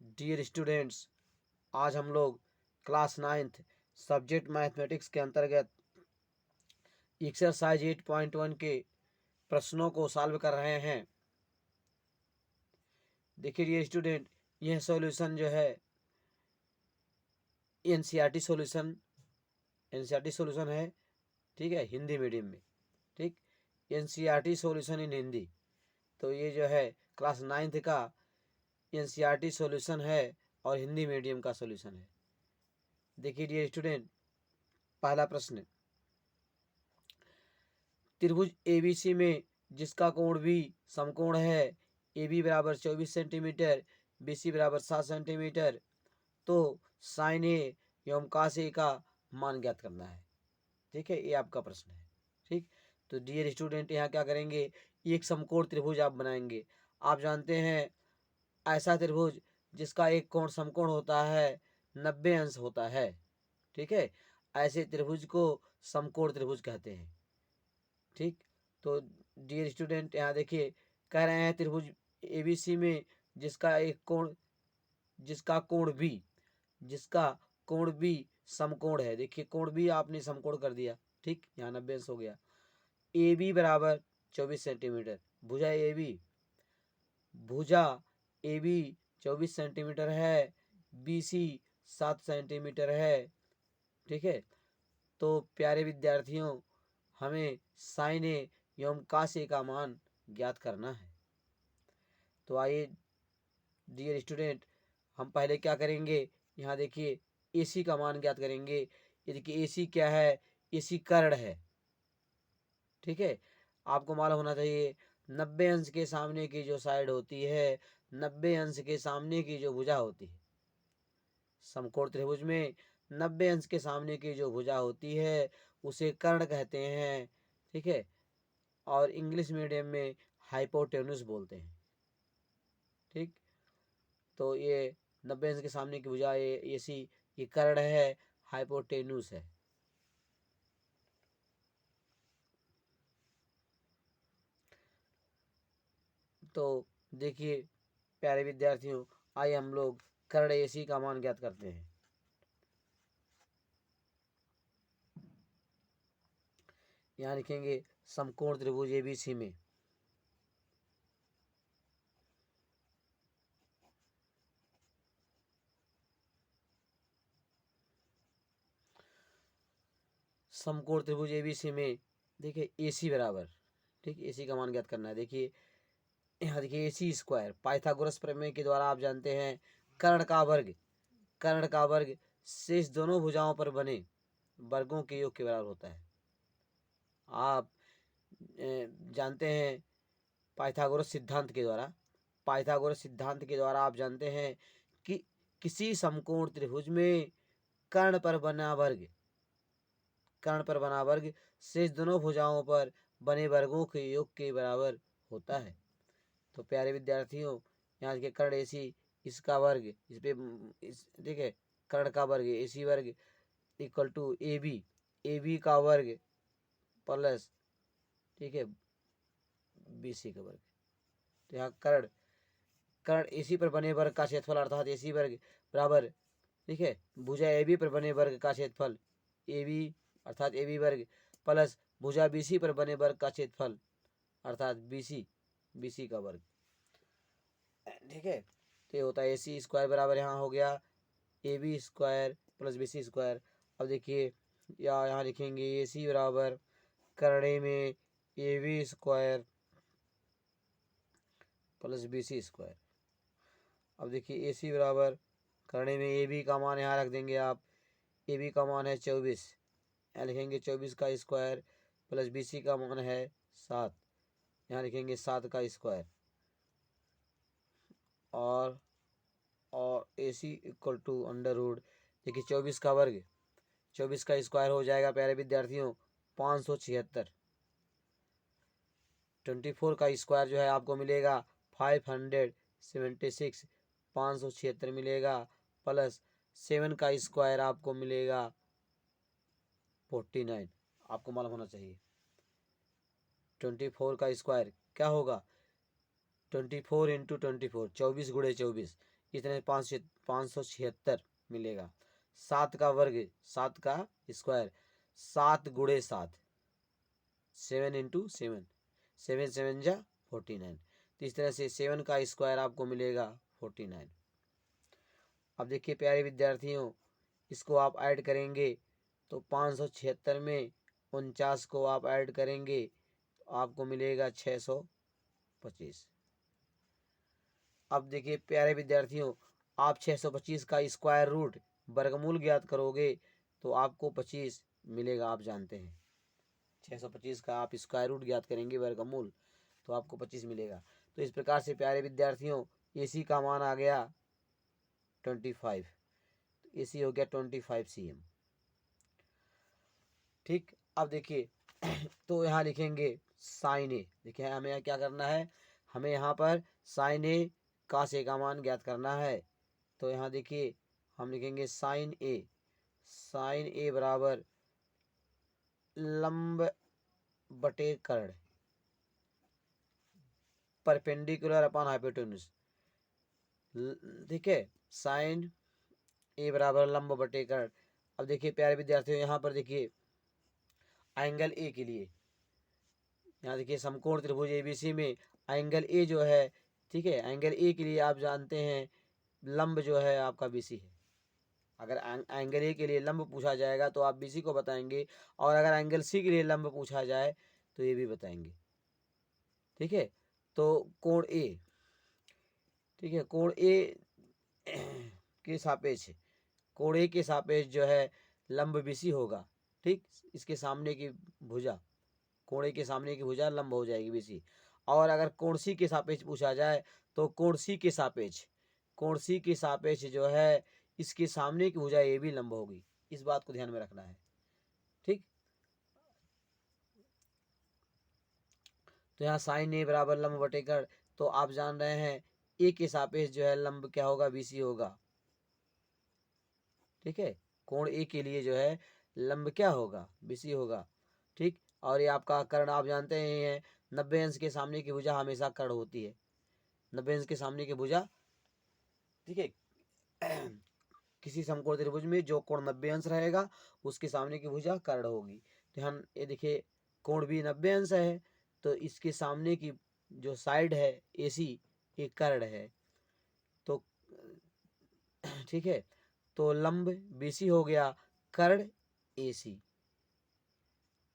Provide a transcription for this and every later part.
Dear students, आज हम लोग क्लास 9th सब्जेक्ट मैथमेटिक्स के अंतर्गत एक्सरसाइज 8.1 के प्रश्नों को सॉल्व कर रहे हैं। देखिए डियर स्टूडेंट, यह सॉल्यूशन जो है एनसीईआरटी सॉल्यूशन है। ठीक है, हिंदी मीडियम में। ठीक, एनसीईआरटी सॉल्यूशन इन हिंदी। तो ये जो है क्लास 9th का एनसीईआरटी सॉल्यूशन है और हिंदी मीडियम का सॉल्यूशन है। देखिए डियर स्टूडेंट, पहला प्रश्न, त्रिभुज एबीसी में जिसका कोण भी समकोण है, ए बी बराबर 24 सेंटीमीटर, बी सी बराबर 7 सेंटीमीटर, तो साइन ए एवं कास ए का मान ज्ञात करना है। ठीक है, ये आपका प्रश्न है। ठीक, तो डियर स्टूडेंट, यहाँ क्या करेंगे, एक समकोण त्रिभुज आप बनाएंगे। आप जानते हैं ऐसा त्रिभुज जिसका एक कोण समकोण होता है 90 अंश होता है। ठीक है, ऐसे त्रिभुज को समकोण त्रिभुज कहते हैं। ठीक, तो डियर स्टूडेंट, यहाँ देखिए कह रहे हैं त्रिभुज एबीसी में जिसका कोण भी समकोण है। देखिए कोण भी आपने समकोण कर दिया। ठीक, यहाँ 90 अंश हो गया। ए बी बराबर 24 सेंटीमीटर, भुजा ए बी 24 सेंटीमीटर है, बी सी 7 सेंटीमीटर है। ठीक है, तो प्यारे विद्यार्थियों, हमें साइन ए एवं कास ए का मान ज्ञात करना है। तो आइए डियर स्टूडेंट, हम पहले क्या करेंगे, यहाँ देखिए AC का मान ज्ञात करेंगे। ये देखिए AC क्या है, AC कर्ण है। ठीक है, आपको मालूम होना चाहिए 90 अंश के सामने की जो साइड होती है, 90 अंश के सामने की जो भुजा होती है, समकोण त्रिभुज में 90 अंश के सामने की जो भुजा होती है उसे कर्ण कहते हैं। ठीक है, और इंग्लिश मीडियम में हाइपोटेन्यूस बोलते हैं। ठीक, तो ये 90 अंश के सामने की भुजा ये कर्ण है, हाइपोटेन्यूस है। तो देखिए प्यारे विद्यार्थियों, आइए हम लोग कर्ण AC का मान ज्ञात करते हैं। यहाँ लिखेंगे समकोण त्रिभुज ABC में समकोण त्रिभुज ABC में देखिए AC बराबर, ठीक, AC का मान ज्ञात करना है। देखिए यहाँ देखिए AC स्क्वायर, पाइथागोरस प्रमेय के द्वारा आप जानते हैं कर्ण का वर्ग शेष दोनों भुजाओं पर बने वर्गों के योग के बराबर होता है। आप जानते हैं पाइथागोरस सिद्धांत के द्वारा आप जानते हैं कि किसी समकोण त्रिभुज में कर्ण पर बना वर्ग शेष दोनों भुजाओं पर बने वर्गों के योग के बराबर होता है। तो प्यारे विद्यार्थियों, यहाँ के कर्ण AC इसका वर्ग, इस पे ठीक है, कर्ण का वर्ग AC वर्ग इक्वल टू ए बी का वर्ग प्लस, ठीक है, BC का वर्ग। तो यहाँ कर्ण AC पर बने वर्ग का क्षेत्रफल अर्थात AC वर्ग बराबर, ठीक है, भुजा AB पर बने वर्ग का क्षेत्रफल AB अर्थात AB वर्ग प्लस भुजा BC पर बने वर्ग का क्षेत्रफल अर्थात BC का वर्ग। ठीक है, तो ये होता है AC स्क्वायर बराबर, यहाँ हो गया AB square plus BC square. अब देखिए यहाँ लिखेंगे AC बराबर कर्ण में AB square plus BC square. अब देखिए AC बराबर कर्ण में AB का मान यहाँ रख देंगे आप, AB का मान है 24, यहाँ लिखेंगे 24 का स्क्वायर प्लस BC का मान है 7, यहाँ लिखेंगे 7 का स्क्वायर और AC equal to under root, देखिए 24 का वर्ग, 24 का स्क्वायर हो जाएगा प्यारे विद्यार्थियों 576। 24 का स्क्वायर जो है आपको मिलेगा 576, 576 मिलेगा प्लस 7 का स्क्वायर आपको मिलेगा 49। आपको मालूम होना चाहिए 24 का स्क्वायर क्या होगा, 24 इंटू 24, 24 गुणे 24, इतने 576 मिलेगा। 7 का वर्ग, 7 का स्क्वायर, 7 गुणे 7, 7 इंटू 7, 7 7 जा 49। तो इस तरह से 7 का स्क्वायर आपको मिलेगा 49। अब देखिए प्यारे विद्यार्थियों, इसको आप ऐड करेंगे तो 576 में 49 को आप ऐड करेंगे तो आपको मिलेगा 625। अब देखिए प्यारे विद्यार्थियों, आप 625 का स्क्वायर रूट वर्गमूल ज्ञात करोगे तो आपको 25 मिलेगा। आप जानते हैं 625 का आप स्क्वायर रूट ज्ञात करेंगे वर्गमूल तो आपको 25 मिलेगा। तो इस प्रकार से प्यारे विद्यार्थियों AC का मान आ गया 25, AC हो गया 25 cm। ठीक, अब देखिए तो यहाँ लिखेंगे साइन ए। देखिए हमें यहाँ क्या करना है, हमें यहाँ पर साइन ए cos ए का मान ज्ञात करना है। तो यहाँ देखिए हम लिखेंगे साइन ए बराबर लंब बटे कर्ण, परपेंडिकुलर अपॉन हाइपोटेन्यूज। ठीक है, साइन ए बराबर लंब बटे कर्ण। अब देखिए प्यारे विद्यार्थियों, यहाँ पर देखिए एंगल ए के लिए, यहाँ देखिए समकोण त्रिभुज ABC में एंगल ए जो है, ठीक है, एंगल ए के लिए आप जानते हैं लंब जो है आपका BC है। अगर एंगल ए के लिए लंब पूछा जाएगा तो आप BC को बताएंगे, और अगर एंगल C के लिए लंब पूछा जाए तो ये भी बताएंगे। ठीक है, तो कोण ए, ठीक है, कोण ए के सापेक्ष, कोण ए के सापेक्ष जो है लंब BC होगा। ठीक, इसके सामने की भुजा, कोण ए के सामने की भुजा लंब हो जाएगी BC। और अगर कोण C के सापेक्ष पूछा जाए तो कोण C के सापेक्ष, कोण C के सापेक्ष जो है इसके सामने की भुजा ये भी लंब होगी। इस बात को ध्यान में रखना है। ठीक, तो यहाँ साइन ए बराबर लंब बटे कर्ण, तो आप जान रहे हैं ए के सापेक्ष जो है लंब क्या होगा, BC होगा। ठीक है, कोण ए के लिए जो है लंब क्या होगा, BC होगा। ठीक, और ये आपका कर्ण आप जानते हैं 90 अंश के सामने की भुजा हमेशा कर्ण होती है। 90 अंश के सामने की भुजा, ठीक है, किसी समकोण त्रिभुज में जो कोण 90 अंश रहेगा उसके सामने की भुजा कर्ण होगी। तो हम ये देखिए कोण भी 90 अंश है, तो इसके सामने की जो साइड है AC ये कर्ण है। तो ठीक है, तो लंब BC हो गया, कर्ण AC।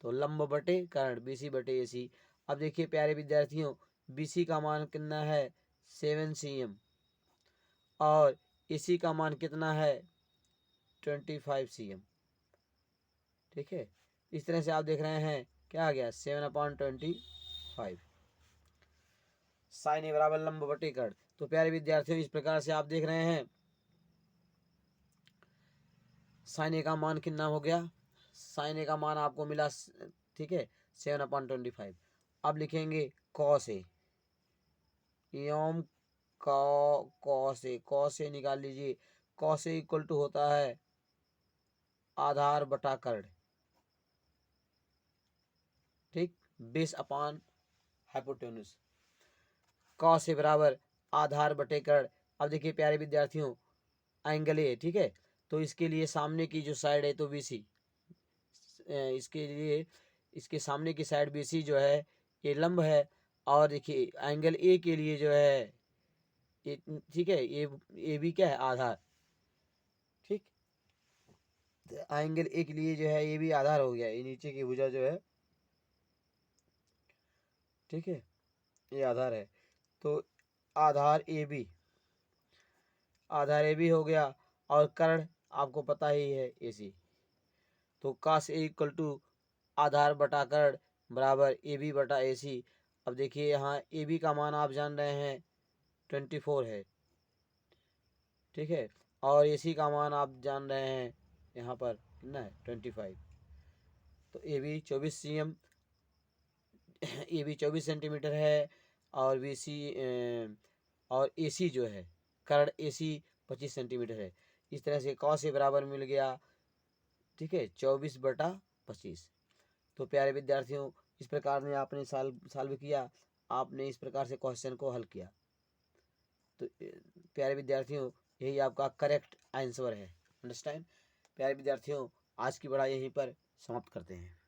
तो लंब बटे कर्ण, BC बटे AC। अब देखिए प्यारे विद्यार्थियों, BC का मान कितना है 7 cm, और AC का मान कितना है 25 cm। ठीक है, इस तरह से आप देख रहे हैं क्या आ गया 7/25। साइन ए बराबर लंब बटे कर्ण। तो प्यारे विद्यार्थियों इस प्रकार से आप देख रहे हैं साइन ए का मान कितना हो गया, साइन ए का मान आपको मिला, ठीक है, 7/25। अब लिखेंगे कॉस ए, एवं कॉस ए निकाल लीजिए। कॉस ए इक्वल टू होता है आधार बटा कर्ण। ठीक, base upon hypotenuse. Cos A बराबर आधार बटे कर्ण। अब देखिए प्यारे विद्यार्थियों एंगल ए, ठीक है, तो इसके लिए सामने की जो साइड है तो BC, इसके लिए इसके सामने की साइड BC जो है ये लंब है। और देखिए एंगल ए के लिए जो है ये, ठीक है, ये भी क्या है आधार। ठीक, एंगल ए के लिए जो है ये भी आधार हो गया, ये नीचे की भुजा जो है, ठीक है, ये आधार है। तो आधार AB, आधार AB हो गया, और कर्ण आपको पता ही है AC। तो कास ए इक्वल टू आधार बटा कर्ण बराबर AB बटा AC। अब देखिए यहाँ AB का मान आप जान रहे हैं 24 है। ठीक है, और AC का मान आप जान रहे हैं यहाँ पर कितना है 25। तो AB 24 cm, AB 24 सेंटीमीटर है, और BC और AC जो है कर्ण AC 25 सेंटीमीटर है। इस तरह से कॉस ए बराबर मिल गया, ठीक है, 24/25। तो प्यारे विद्यार्थियों इस प्रकार ने आपने सॉल्व किया, आपने इस प्रकार से क्वेश्चन को हल किया। तो तो प्यारे विद्यार्थियों यही आपका करेक्ट आंसर है। अंडरस्टैंड। प्यारे विद्यार्थियों आज की पढ़ाई यहीं पर समाप्त करते हैं।